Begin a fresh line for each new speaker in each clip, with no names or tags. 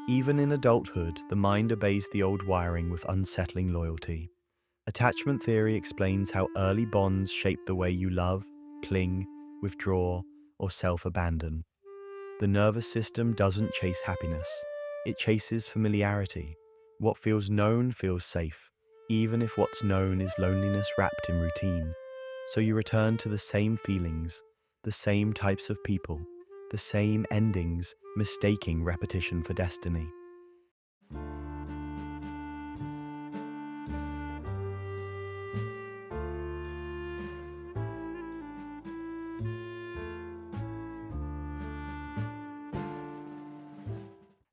Even in adulthood, the mind obeys the old wiring with unsettling loyalty. Attachment theory explains how early bonds shape the way you love, cling, withdraw, or self-abandon. The nervous system doesn't chase happiness. It chases familiarity. What feels known feels safe, even if what's known is loneliness wrapped in routine. So you return to the same feelings, the same types of people, the same endings, mistaking repetition for destiny.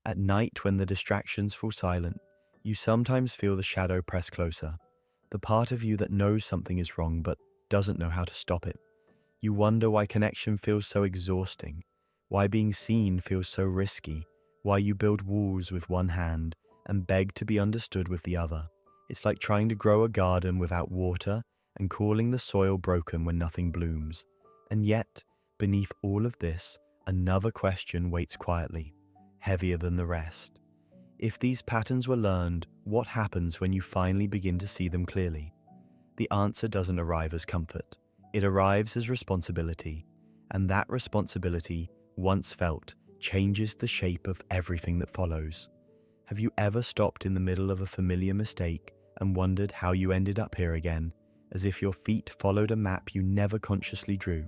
At night, when the distractions fall silent, you sometimes feel the shadow press closer, the part of you that knows something is wrong but doesn't know how to stop it. You wonder why connection feels so exhausting, why being seen feels so risky, why you build walls with one hand and beg to be understood with the other. It's like trying to grow a garden without water and calling the soil broken when nothing blooms. And yet, beneath all of this, another question waits quietly, heavier than the rest. If these patterns were learned, what happens when you finally begin to see them clearly? The answer doesn't arrive as comfort. It arrives as responsibility, and that responsibility, once felt, changes the shape of everything that follows. Have you ever stopped in the middle of a familiar mistake and wondered how you ended up here again, as if your feet followed a map you never consciously drew?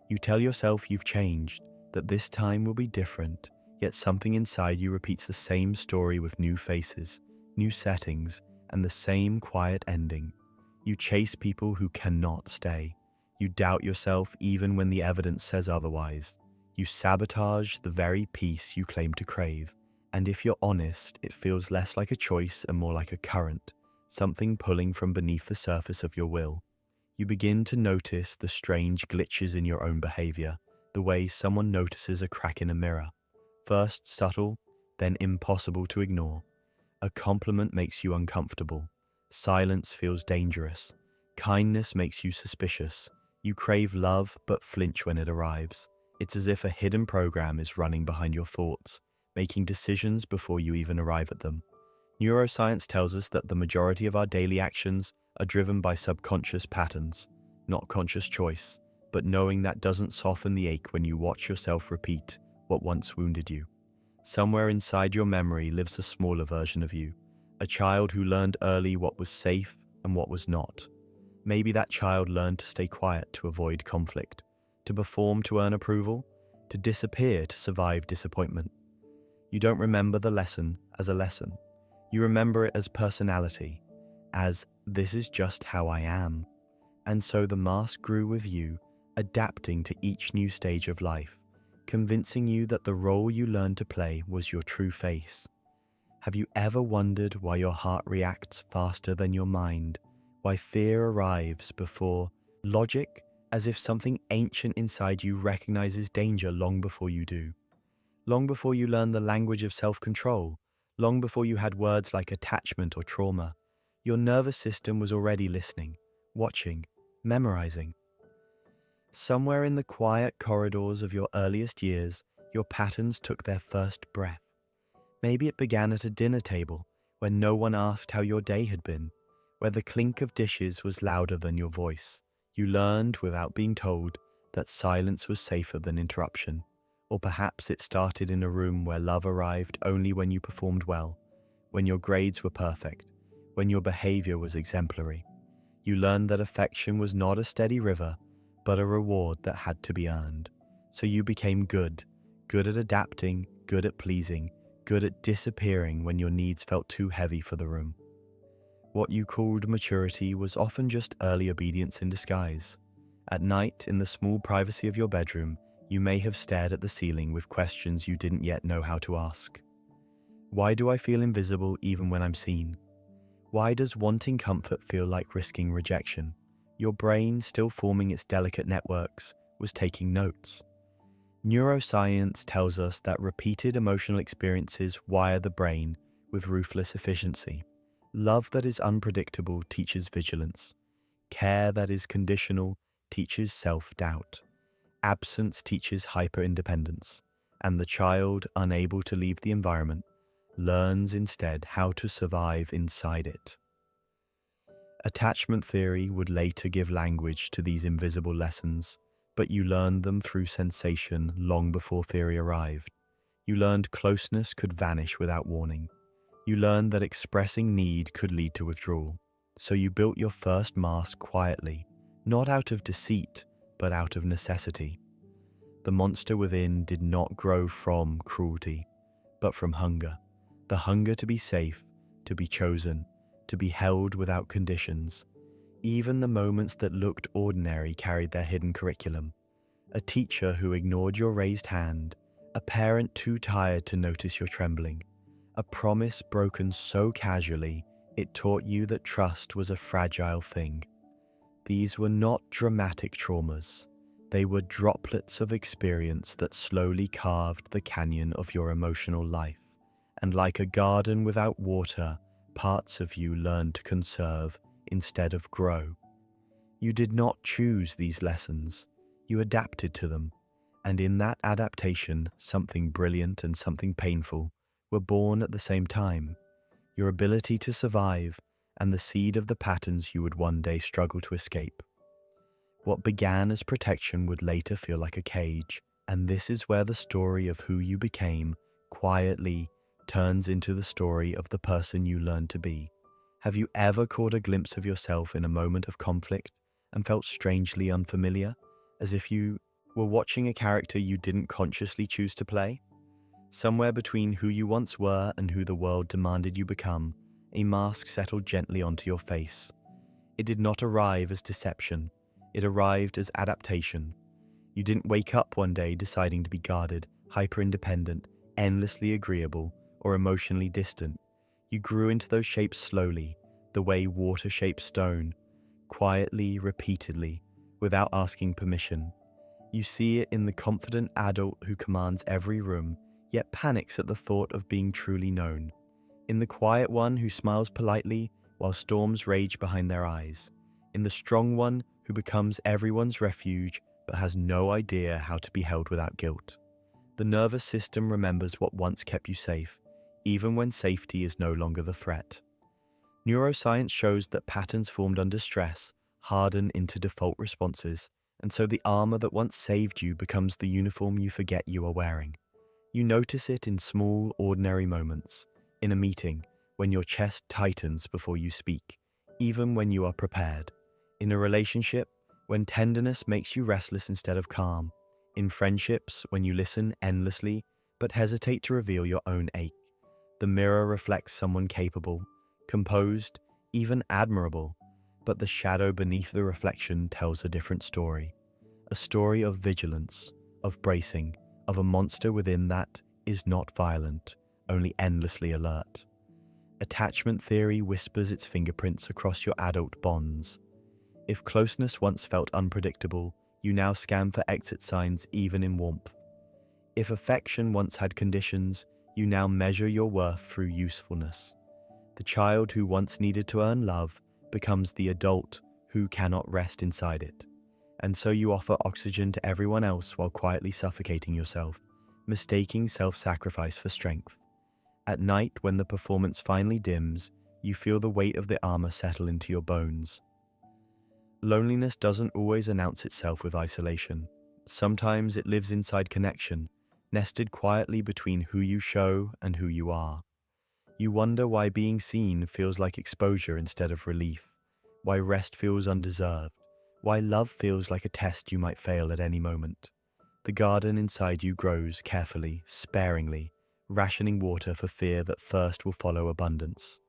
You tell yourself you've changed, that this time will be different, yet something inside you repeats the same story with new faces, new settings, and the same quiet ending. You chase people who cannot stay. You doubt yourself even when the evidence says otherwise. You sabotage the very peace you claim to crave. And if you're honest, it feels less like a choice and more like a current, something pulling from beneath the surface of your will. You begin to notice the strange glitches in your own behavior, the way someone notices a crack in a mirror. First subtle, then impossible to ignore. A compliment makes you uncomfortable. Silence feels dangerous. Kindness makes you suspicious. You crave love but flinch when it arrives. It's as if a hidden program is running behind your thoughts, making decisions before you even arrive at them. Neuroscience tells us that the majority of our daily actions are driven by subconscious patterns, not conscious choice, but knowing that doesn't soften the ache when you watch yourself repeat what once wounded you. Somewhere inside your memory lives a smaller version of you, a child who learned early what was safe and what was not. Maybe that child learned to stay quiet to avoid conflict, to perform to earn approval, to disappear to survive disappointment. You don't remember the lesson as a lesson. You remember it as personality, as this is just how I am. And so the mask grew with you, adapting to each new stage of life, convincing you that the role you learned to play was your true face. Have you ever wondered why your heart reacts faster than your mind? Why fear arrives before logic, as if something ancient inside you recognizes danger long before you do? Long before you learn the language of self-control, long before you had words like attachment or trauma, your nervous system was already listening, watching, memorizing. Somewhere in the quiet corridors of your earliest years, your patterns took their first breath. Maybe it began at a dinner table where no one asked how your day had been, where the clink of dishes was louder than your voice. You learned, without being told, that silence was safer than interruption. Or perhaps it started in a room where love arrived only when you performed well, when your grades were perfect, when your behavior was exemplary. You learned that affection was not a steady river, but a reward that had to be earned. So you became good at adapting, good at pleasing, good at disappearing when your needs felt too heavy for the room. What you called maturity was often just early obedience in disguise. At night, in the small privacy of your bedroom, you may have stared at the ceiling with questions you didn't yet know how to ask. Why do I feel invisible even when I'm seen? Why does wanting comfort feel like risking rejection? Your brain, still forming its delicate networks, was taking notes. Neuroscience tells us that repeated emotional experiences wire the brain with ruthless efficiency. Love that is unpredictable teaches vigilance. Care that is conditional teaches self-doubt. Absence teaches hyper-independence. And the child, unable to leave the environment, learns instead how to survive inside it. Attachment theory would later give language to these invisible lessons, but you learned them through sensation long before theory arrived. You learned closeness could vanish without warning. You learned that expressing need could lead to withdrawal. So you built your first mask quietly, not out of deceit, but out of necessity. The monster within did not grow from cruelty, but from hunger. The hunger to be safe, to be chosen, to be held without conditions. Even the moments that looked ordinary carried their hidden curriculum. A teacher who ignored your raised hand, a parent too tired to notice your trembling, a promise broken so casually it taught you that trust was a fragile thing. These were not dramatic traumas. They were droplets of experience that slowly carved the canyon of your emotional life. And like a garden without water, parts of you learned to conserve instead of grow. You did not choose these lessons. You adapted to them. And in that adaptation, something brilliant and something painful were born at the same time. Your ability to survive and the seed of the patterns you would one day struggle to escape. What began as protection would later feel like a cage, and this is where the story of who you became quietly turns into the story of the person you learned to be. Have you ever caught a glimpse of yourself in a moment of conflict and felt strangely unfamiliar, as if you were watching a character you didn't consciously choose to play? Somewhere between who you once were and who the world demanded you become, a mask settled gently onto your face. It did not arrive as deception. It arrived as adaptation. You didn't wake up one day deciding to be guarded, hyper-independent, endlessly agreeable, or emotionally distant. You grew into those shapes slowly, the way water shapes stone, quietly, repeatedly, without asking permission. You see it in the confident adult who commands every room, yet panics at the thought of being truly known. In the quiet one who smiles politely while storms rage behind their eyes. In the strong one who becomes everyone's refuge but has no idea how to be held without guilt. The nervous system remembers what once kept you safe, even when safety is no longer the threat. Neuroscience shows that patterns formed under stress harden into default responses, and so the armor that once saved you becomes the uniform you forget you are wearing. You notice it in small, ordinary moments. In a meeting, when your chest tightens before you speak, even when you are prepared. In a relationship, when tenderness makes you restless instead of calm. In friendships, when you listen endlessly, but hesitate to reveal your own ache. The mirror reflects someone capable, composed, even admirable, but the shadow beneath the reflection tells a different story. A story of vigilance, of bracing, of a monster within that is not violent, only endlessly alert. Attachment theory whispers its fingerprints across your adult bonds. If closeness once felt unpredictable, you now scan for exit signs even in warmth. If affection once had conditions, you now measure your worth through usefulness. The child who once needed to earn love becomes the adult who cannot rest inside it. And so you offer oxygen to everyone else while quietly suffocating yourself, mistaking self-sacrifice for strength. At night, when the performance finally dims, you feel the weight of the armor settle into your bones. Loneliness doesn't always announce itself with isolation. Sometimes it lives inside connection, nested quietly between who you show and who you are. You wonder why being seen feels like exposure instead of relief, why rest feels undeserved, why love feels like a test you might fail at any moment. The garden inside you grows carefully, sparingly, rationing water for fear that thirst will follow abundance.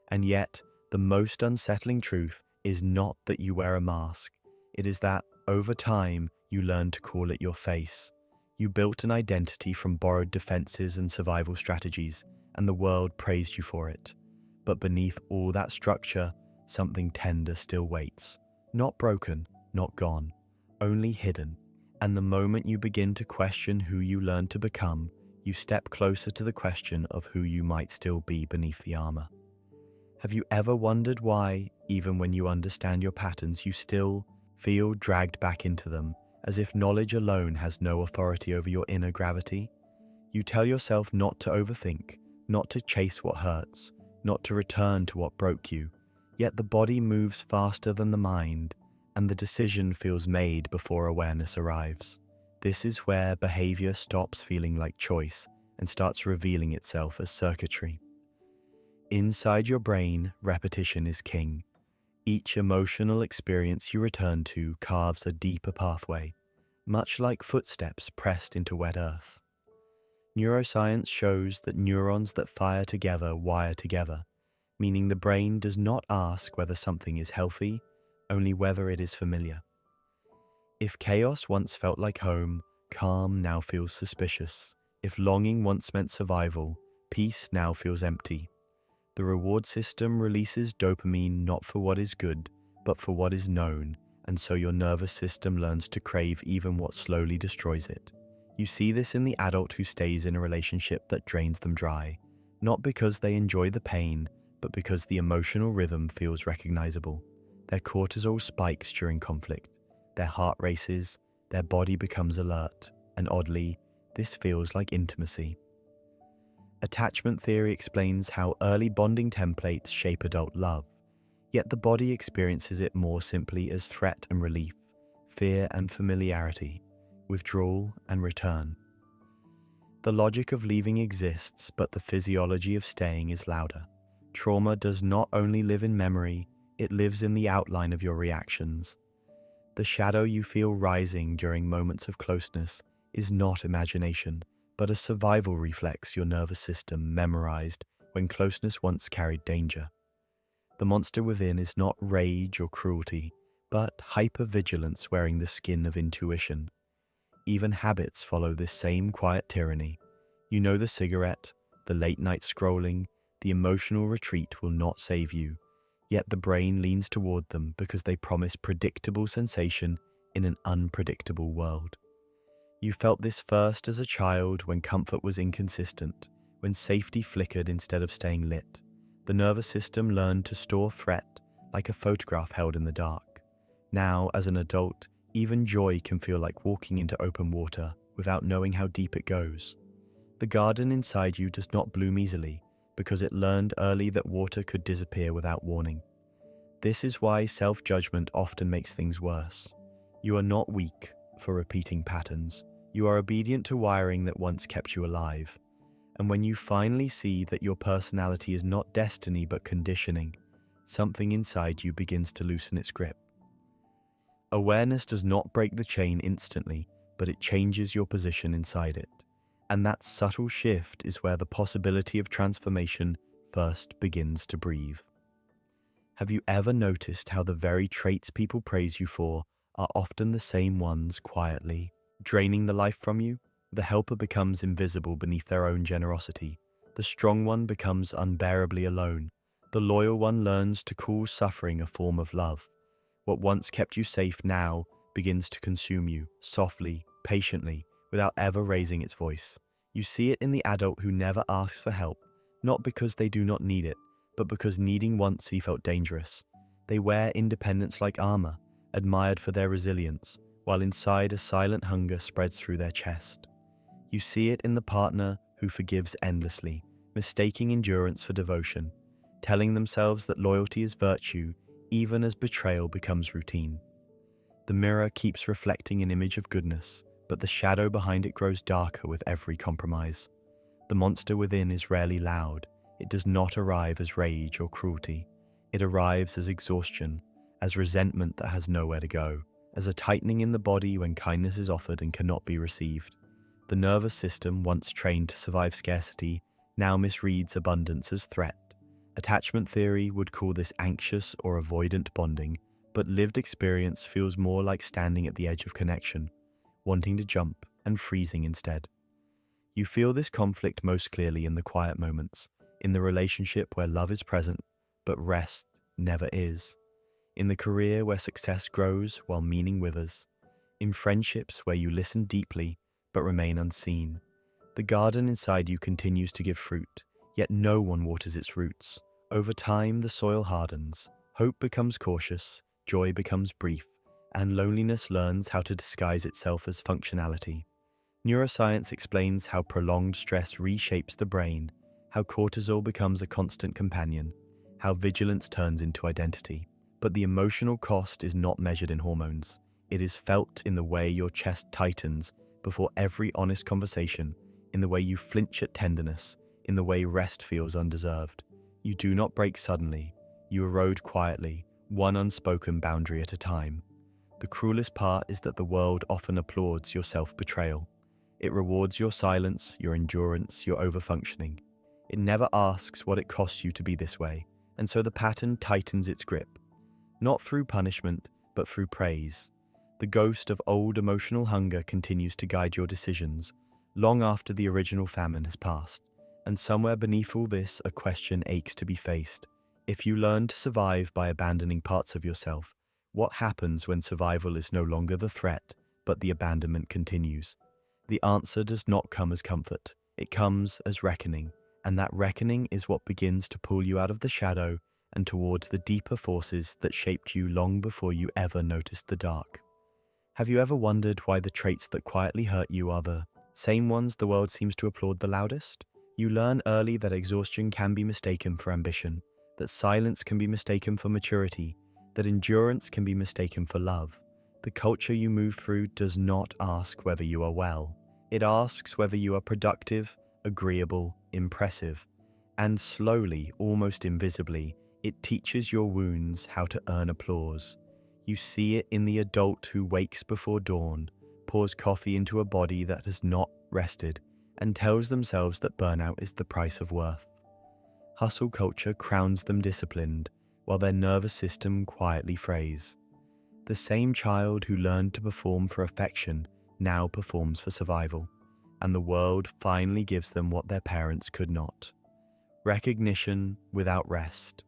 And yet, the most unsettling truth is not that you wear a mask. It is that, over time, you learn to call it your face. You built an identity from borrowed defenses and survival strategies, and the world praised you for it. But beneath all that structure, something tender still waits. Not broken, not gone, only hidden. And the moment you begin to question who you learned to become, you step closer to the question of who you might still be beneath the armor. Have you ever wondered why, even when you understand your patterns, you still feel dragged back into them, as if knowledge alone has no authority over your inner gravity? You tell yourself not to overthink, not to chase what hurts, not to return to what broke you. Yet the body moves faster than the mind, and the decision feels made before awareness arrives. This is where behavior stops feeling like choice and starts revealing itself as circuitry. Inside your brain, repetition is king. Each emotional experience you return to carves a deeper pathway, much like footsteps pressed into wet earth. Neuroscience shows that neurons that fire together wire together, meaning the brain does not ask whether something is healthy, only whether it is familiar. If chaos once felt like home, calm now feels suspicious. If longing once meant survival, peace now feels empty. The reward system releases dopamine not for what is good, but for what is known, and so your nervous system learns to crave even what slowly destroys it. You see this in the adult who stays in a relationship that drains them dry, not because they enjoy the pain, but because the emotional rhythm feels recognizable. Their cortisol spikes during conflict, their heart races, their body becomes alert, and oddly, this feels like intimacy. Attachment theory explains how early bonding templates shape adult love, yet the body experiences it more simply as threat and relief, fear and familiarity, withdrawal and return. The logic of leaving exists, but the physiology of staying is louder. Trauma does not only live in memory, it lives in the outline of your reactions. The shadow you feel rising during moments of closeness is not imagination, but a survival reflex your nervous system memorized when closeness once carried danger. The monster within is not rage or cruelty, but hypervigilance wearing the skin of intuition. Even habits follow this same quiet tyranny. You know the cigarette, the late-night scrolling, the emotional retreat will not save you, yet the brain leans toward them because they promise predictable sensation in an unpredictable world. You felt this first as a child when comfort was inconsistent, when safety flickered instead of staying lit. The nervous system learned to store threat like a photograph held in the dark. Now, as an adult, even joy can feel like walking into open water without knowing how deep it goes. The garden inside you does not bloom easily because it learned early that water could disappear without warning. This is why self-judgment often makes things worse. You are not weak for repeating patterns. You are obedient to wiring that once kept you alive. And when you finally see that your personality is not destiny but conditioning, something inside you begins to loosen its grip. Awareness does not break the chain instantly, but it changes your position inside it. And that subtle shift is where the possibility of transformation first begins to breathe. Have you ever noticed how the very traits people praise you for are often the same ones quietly draining the life from you? The helper becomes invisible beneath their own generosity. The strong one becomes unbearably alone. The loyal one learns to call suffering a form of love. What once kept you safe now begins to consume you, softly, patiently, without ever raising its voice. You see it in the adult who never asks for help, not because they do not need it, but because needing once he felt dangerous. They wear independence like armor, admired for their resilience, while inside a silent hunger spreads through their chest. You see it in the partner who forgives endlessly, mistaking endurance for devotion, telling themselves that loyalty is virtue even as betrayal becomes routine. The mirror keeps reflecting an image of goodness, but the shadow behind it grows darker with every compromise. The monster within is rarely loud. It does not arrive as rage or cruelty. It arrives as exhaustion, as resentment that has nowhere to go, as a tightening in the body when kindness is offered and cannot be received. The nervous system, once trained to survive scarcity, now misreads abundance as threat. Attachment theory would call this anxious or avoidant bonding, but lived experience feels more like standing at the edge of connection, wanting to jump and freezing instead. You feel this conflict most clearly in the quiet moments, in the relationship where love is present, but rest never is, in the career where success grows while meaning withers, in friendships where you listen deeply but remain unseen. The garden inside you continues to give fruit, yet no one waters its roots. Over time, the soil hardens, hope becomes cautious, joy becomes brief, and loneliness learns how to disguise itself as functionality. Neuroscience explains how prolonged stress reshapes the brain, how cortisol becomes a constant companion, how vigilance turns into identity. But the emotional cost is not measured in hormones. It is felt in the way your chest tightens before every honest conversation, in the way you flinch at tenderness, in the way rest feels undeserved. You do not break suddenly. You erode quietly, one unspoken boundary at a time. The cruelest part is that the world often applauds your self-betrayal. It rewards your silence, your endurance, your overfunctioning. It never asks what it costs you to be this way, and so the pattern tightens its grip. Not through punishment, but through praise. The ghost of old emotional hunger continues to guide your decisions, long after the original famine has passed. And somewhere beneath all this, a question aches to be faced. If you learn to survive by abandoning parts of yourself, what happens when survival is no longer the threat, but the abandonment continues? The answer does not come as comfort. It comes as reckoning, and that reckoning is what begins to pull you out of the shadow and towards the deeper forces that shaped you long before you ever noticed the dark. Have you ever wondered why the traits that quietly hurt you are the same ones the world seems to applaud the loudest? You learn early that exhaustion can be mistaken for ambition, that silence can be mistaken for maturity, that endurance can be mistaken for love. The culture you move through does not ask whether you are well. It asks whether you are productive, agreeable, impressive. And slowly, almost invisibly, it teaches your wounds how to earn applause. You see it in the adult who wakes before dawn, pours coffee into a body that has not rested, and tells themselves that burnout is the price of worth. Hustle culture crowns them disciplined, while their nervous system quietly frays. The same child who learned to perform for affection now performs for survival, and the world finally gives them what their parents could not: recognition without rest.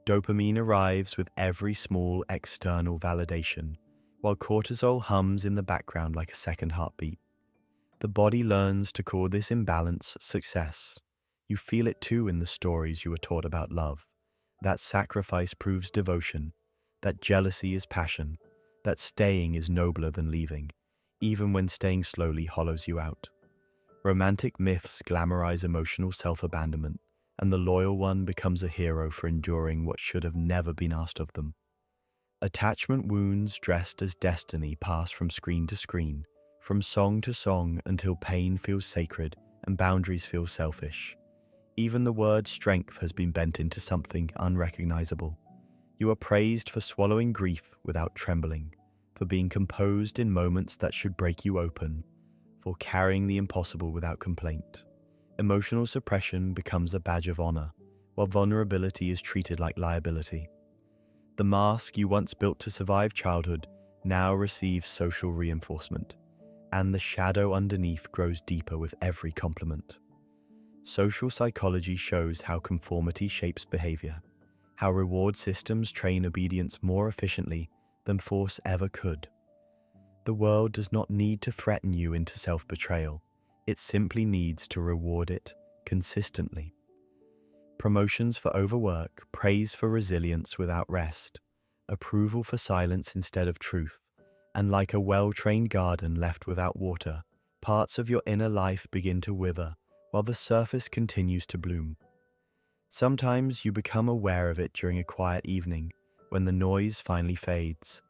Dopamine arrives with every small external validation, while cortisol hums in the background like a second heartbeat. The body learns to call this imbalance success. You feel it too in the stories you were taught about love. That sacrifice proves devotion, that jealousy is passion, that staying is nobler than leaving, even when staying slowly hollows you out. Romantic myths glamorize emotional self-abandonment, and the loyal one becomes a hero for enduring what should have never been asked of them. Attachment wounds dressed as destiny pass from screen to screen, from song to song, until pain feels sacred and boundaries feel selfish. Even the word strength has been bent into something unrecognizable. You are praised for swallowing grief without trembling, for being composed in moments that should break you open, for carrying the impossible without complaint. Emotional suppression becomes a badge of honor, while vulnerability is treated like liability. The mask you once built to survive childhood now receives social reinforcement, and the shadow underneath grows deeper with every compliment. Social psychology shows how conformity shapes behavior, how reward systems train obedience more efficiently than force ever could. The world does not need to threaten you into self-betrayal. It simply needs to reward it consistently. Promotions for overwork, praise for resilience without rest, approval for silence instead of truth, and like a well-trained garden left without water, parts of your inner life begin to wither while the surface continues to bloom. Sometimes you become aware of it during a quiet evening, when the noise finally fades.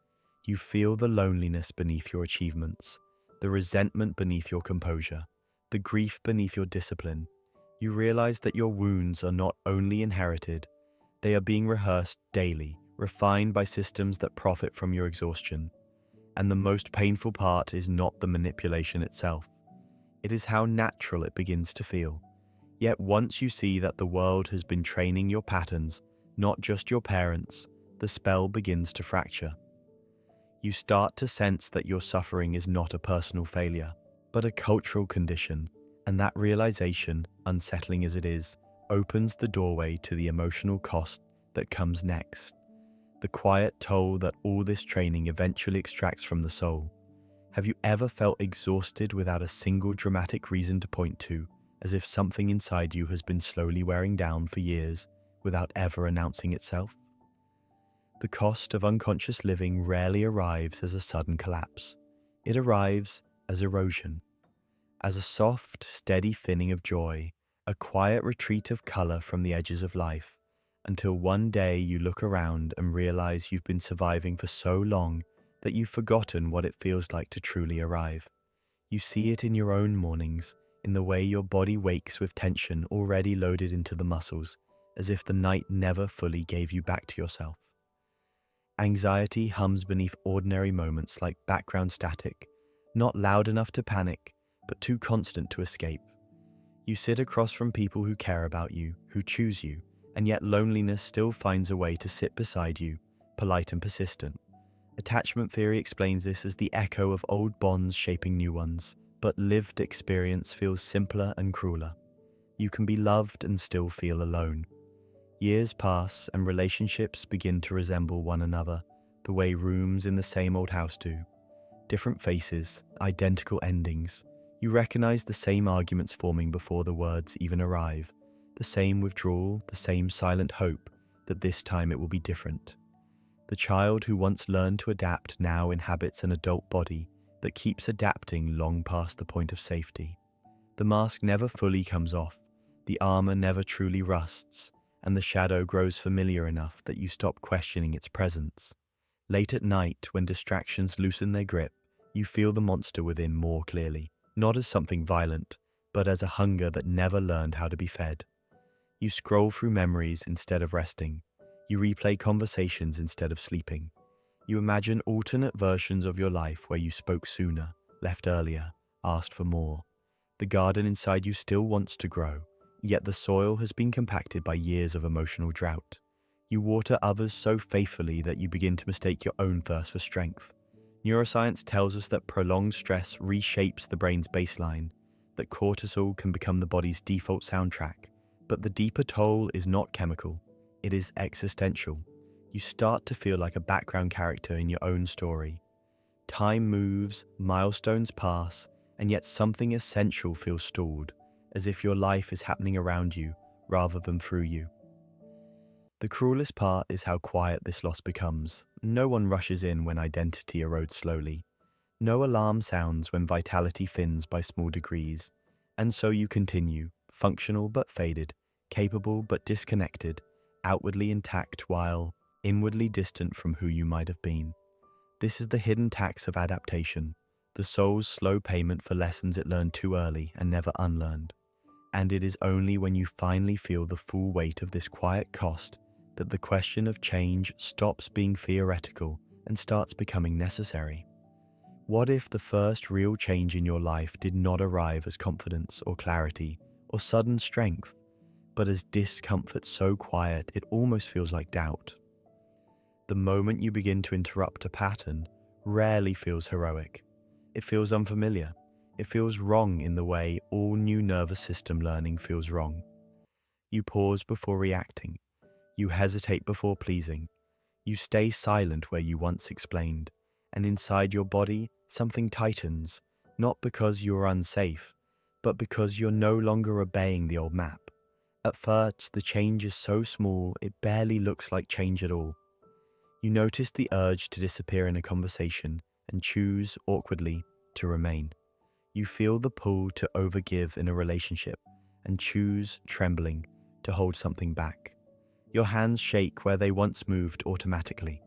You feel the loneliness beneath your achievements, the resentment beneath your composure, the grief beneath your discipline. You realize that your wounds are not only inherited, they are being rehearsed daily, refined by systems that profit from your exhaustion. And the most painful part is not the manipulation itself. It is how natural it begins to feel. Yet once you see that the world has been training your patterns, not just your parents, the spell begins to fracture. You start to sense that your suffering is not a personal failure, but a cultural condition, and that realization, unsettling as it is, opens the doorway to the emotional cost that comes next. The quiet toll that all this training eventually extracts from the soul. Have you ever felt exhausted without a single dramatic reason to point to, as if something inside you has been slowly wearing down for years without ever announcing itself? The cost of unconscious living rarely arrives as a sudden collapse. It arrives as erosion, as a soft, steady thinning of joy, a quiet retreat of color from the edges of life, until one day you look around and realize you've been surviving for so long that you've forgotten what it feels like to truly arrive. You see it in your own mornings, in the way your body wakes with tension already loaded into the muscles, as if the night never fully gave you back to yourself. Anxiety hums beneath ordinary moments like background static, not loud enough to panic, but too constant to escape. You sit across from people who care about you, who choose you, and yet loneliness still finds a way to sit beside you, polite and persistent. Attachment theory explains this as the echo of old bonds shaping new ones, but lived experience feels simpler and crueler. You can be loved and still feel alone. Years pass and relationships begin to resemble one another, the way rooms in the same old house do. Different faces, identical endings. You recognize the same arguments forming before the words even arrive, the same withdrawal, the same silent hope that this time it will be different. The child who once learned to adapt now inhabits an adult body that keeps adapting long past the point of safety. The mask never fully comes off, the armor never truly rusts, and the shadow grows familiar enough that you stop questioning its presence. Late at night, when distractions loosen their grip, you feel the monster within more clearly, not as something violent, but as a hunger that never learned how to be fed. You scroll through memories instead of resting. You replay conversations instead of sleeping. You imagine alternate versions of your life where you spoke sooner, left earlier, asked for more. The garden inside you still wants to grow, yet the soil has been compacted by years of emotional drought. You water others so faithfully that you begin to mistake your own thirst for strength. Neuroscience tells us that prolonged stress reshapes the brain's baseline, that cortisol can become the body's default soundtrack. But the deeper toll is not chemical, it is existential. You start to feel like a background character in your own story. Time moves, milestones pass, and yet something essential feels stalled, as if your life is happening around you rather than through you. The cruelest part is how quiet this loss becomes. No one rushes in when identity erodes slowly. No alarm sounds when vitality thins by small degrees. And so you continue, functional but faded, capable but disconnected, outwardly intact while inwardly distant from who you might have been. This is the hidden tax of adaptation, the soul's slow payment for lessons it learned too early and never unlearned. And it is only when you finally feel the full weight of this quiet cost that the question of change stops being theoretical and starts becoming necessary. What if the first real change in your life did not arrive as confidence or clarity or sudden strength, but as discomfort so quiet it almost feels like doubt? The moment you begin to interrupt a pattern rarely feels heroic. It feels unfamiliar. It feels wrong in the way all new nervous system learning feels wrong. You pause before reacting. You hesitate before pleasing. You stay silent where you once explained. And inside your body, something tightens, not because you are unsafe, but because you're no longer obeying the old map. At first, the change is so small it barely looks like change at all. You notice the urge to disappear in a conversation and choose, awkwardly, to remain. You feel the pull to overgive in a relationship and choose, trembling, to hold something back. Your hands shake where they once moved automatically.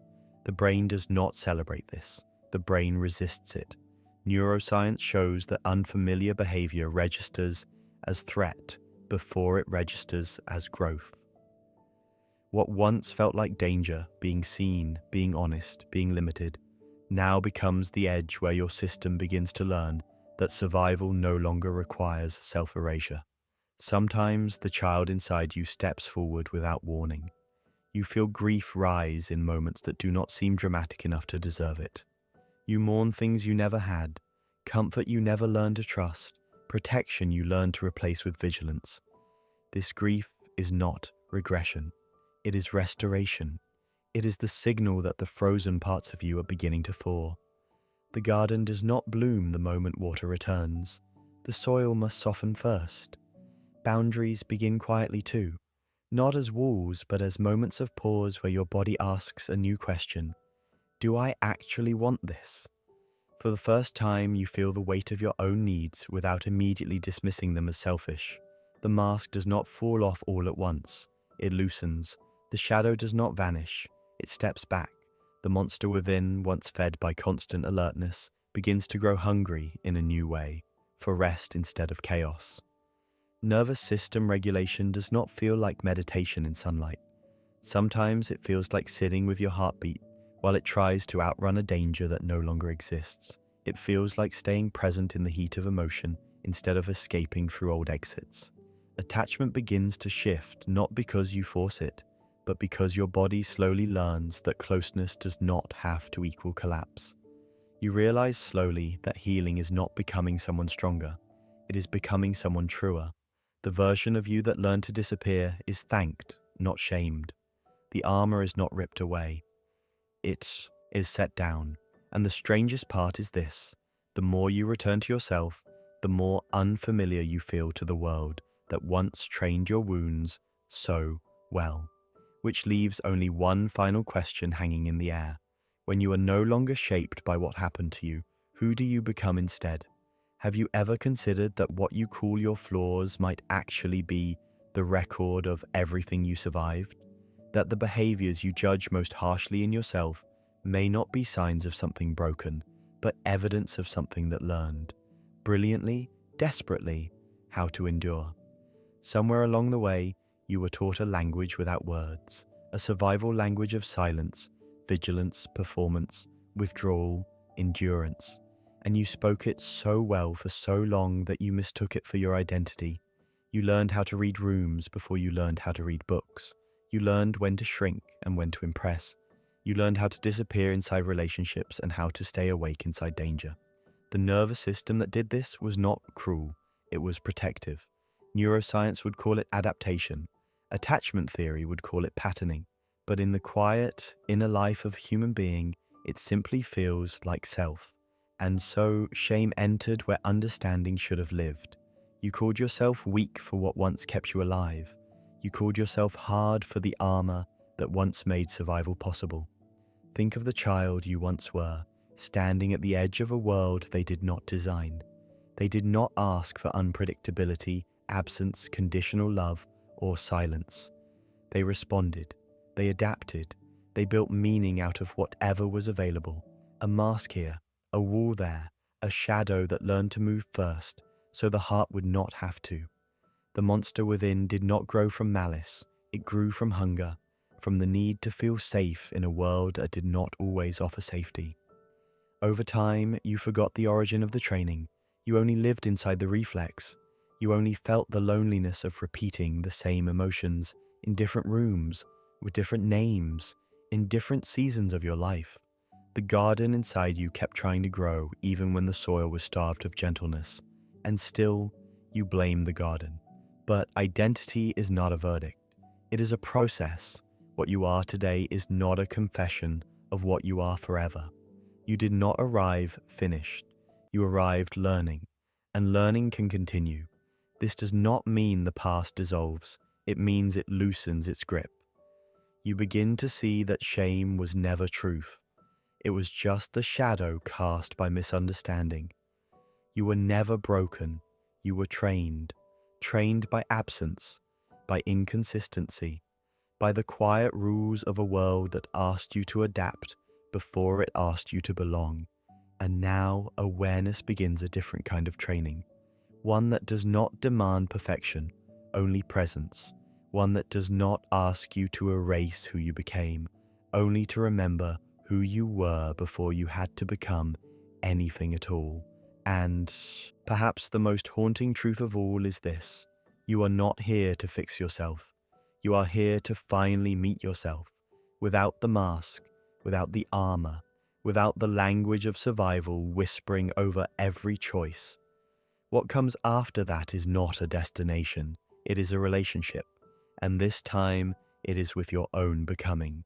The brain does not celebrate this. The brain resists it. Neuroscience shows that unfamiliar behavior registers as threat before it registers as growth. What once felt like danger, being seen, being honest, being limited, now becomes the edge where your system begins to learn that survival no longer requires self-erasure. Sometimes the child inside you steps forward without warning. You feel grief rise in moments that do not seem dramatic enough to deserve it. You mourn things you never had, comfort you never learned to trust, protection you learned to replace with vigilance. This grief is not regression. It is restoration. It is the signal that the frozen parts of you are beginning to thaw. The garden does not bloom the moment water returns. The soil must soften first. Boundaries begin quietly too, not as walls, but as moments of pause where your body asks a new question. Do I actually want this? For the first time, you feel the weight of your own needs without immediately dismissing them as selfish. The mask does not fall off all at once. It loosens. The shadow does not vanish. It steps back. The monster within, once fed by constant alertness, begins to grow hungry in a new way, for rest instead of chaos. Nervous system regulation does not feel like meditation in sunlight. Sometimes it feels like sitting with your heartbeat while it tries to outrun a danger that no longer exists. It feels like staying present in the heat of emotion instead of escaping through old exits. Attachment begins to shift not because you force it, but because your body slowly learns that closeness does not have to equal collapse. You realize slowly that healing is not becoming someone stronger, it is becoming someone truer. The version of you that learned to disappear is thanked, not shamed. The armor is not ripped away. It is set down. And the strangest part is this: the more you return to yourself, the more unfamiliar you feel to the world that once trained your wounds so well. Which leaves only one final question hanging in the air. When you are no longer shaped by what happened to you, who do you become instead? Have you ever considered that what you call your flaws might actually be the record of everything you survived? That the behaviors you judge most harshly in yourself may not be signs of something broken, but evidence of something that learned, brilliantly, desperately, how to endure. Somewhere along the way, you were taught a language without words, a survival language of silence, vigilance, performance, withdrawal, endurance, and you spoke it so well for so long that you mistook it for your identity. You learned how to read rooms before you learned how to read books. You learned when to shrink and when to impress. You learned how to disappear inside relationships and how to stay awake inside danger. The nervous system that did this was not cruel, it was protective. Neuroscience would call it adaptation. Attachment theory would call it patterning. But in the quiet, inner life of a human being, it simply feels like self. And so shame entered where understanding should have lived. You called yourself weak for what once kept you alive. You called yourself hard for the armor that once made survival possible. Think of the child you once were, standing at the edge of a world they did not design. They did not ask for unpredictability, absence, conditional love, or silence. They responded. They adapted. They built meaning out of whatever was available. A mask here, a wall there, a shadow that learned to move first, so the heart would not have to. The monster within did not grow from malice. It grew from hunger, from the need to feel safe in a world that did not always offer safety. Over time, you forgot the origin of the training. You only lived inside the reflex. You only felt the loneliness of repeating the same emotions in different rooms, with different names, in different seasons of your life. The garden inside you kept trying to grow even when the soil was starved of gentleness. And still, you blame the garden. But identity is not a verdict. It is a process. What you are today is not a confession of what you are forever. You did not arrive finished. You arrived learning, and learning can continue. This does not mean the past dissolves. It means it loosens its grip. You begin to see that shame was never truth. It was just the shadow cast by misunderstanding. You were never broken. You were trained by absence, by inconsistency, by the quiet rules of a world that asked you to adapt before it asked you to belong. And now awareness begins a different kind of training, one that does not demand perfection, only presence, one that does not ask you to erase who you became, only to remember who you were before you had to become anything at all. And perhaps the most haunting truth of all is this: you are not here to fix yourself. You are here to finally meet yourself, without the mask, without the armor, without the language of survival whispering over every choice. What comes after that is not a destination, it is a relationship, and this time it is with your own becoming.